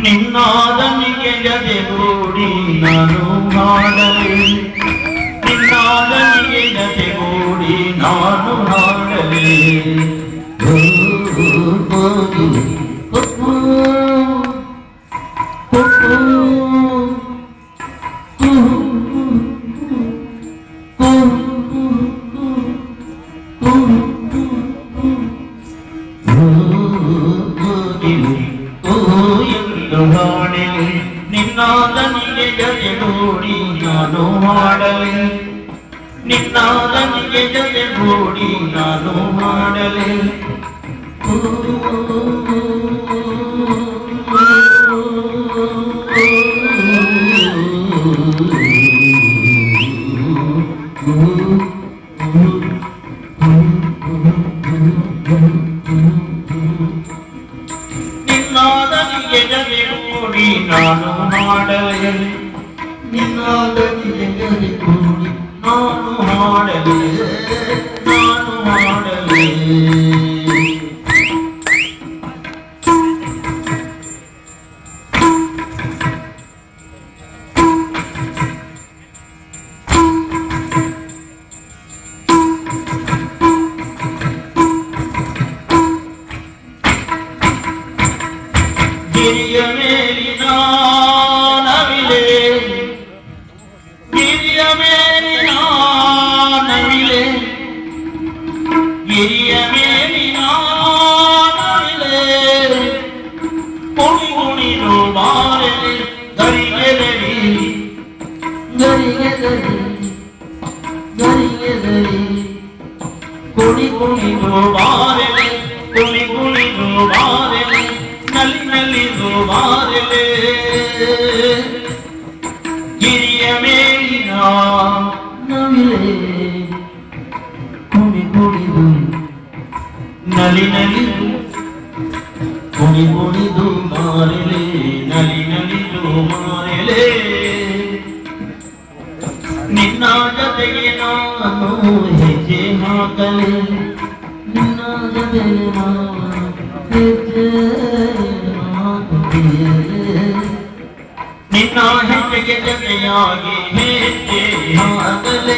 ನಿನ್ನಾದನಿಗೆ ಜತೆಗೂಡಿ ನಾನು ಹಾಡಲೆ, ನಿನ್ನಾದನಿಗೆ ಜತೆಗೂಡಿ ನಾನು ಹಾಡಲೆ. ನಿನ್ನಾದನಿಗೆ ಜತೆಗೂಡಿ ನಾನು ಹಾಡಲೆ, ನಿನ್ನಾದನಿಗೆ ಜತೆಗೂಡಿ ನಾನು ಹಾಡಲೆ. ನಿನ್ನಾದನಿಗೆ ಜತೆಗೂಡಿ ನಾನು ಹಾಡಲೆ, ನಿನ್ನಾದನಿಗೆ ಜತೆಗೂಡಿ ನಾನು ಹಾಡಲೆ, ನಾನು ಹಾಡಲೆ. ಗಿರಿಯ ಮೇಲಿನ ನವಿಲೆ, ಗಿರಿಯ ಮೇಲಿನ ನವಿಲೆ, ಗಿರಿಯ ಮೇಲಿನ ನವಿಲೆ, ಕುಣಿ ಕುಣಿದು ಬಾರಲಿ ಗರಿಗೆದರಿ, ಗರಿಗೆದರಿ, ಗರಿಗೆದರಿ, ಕುಣಿ ಕುಣಿದು ಬಾರಲಿ, ಕುಣಿ ಕುಣಿದು ಬಾರಲಿ, ನಲಿ ನಲಿದು ಬಾರಲೆ. ಗಿರಿಯ ಮೇಲಿನ ನವಿಲೆ, ಕುಣಿ ಕುಣಿದು ನಲಿ ನಲಿದು, ಕುಣಿ ಕುಣಿದು ಬಾರಲೆ, ನಲಿ ನಲಿದು ಬಾರಲೆ. ನಿನ್ನ ಜೊತೆಗೆ ನಾನು ಹೆಜ್ಜೆ ಹಾಕಲೆ, ನಿನ್ನ ಜೊತೆಗೆ ನಾನು ಹೆಜ್ಜೆ ನಿನ್ನ ಹೆಜ್ಜೆಗೆ ಜೊತೆಯಾಗಿ ಹೆಜ್ಜೆ ಹಾಕಲೆ.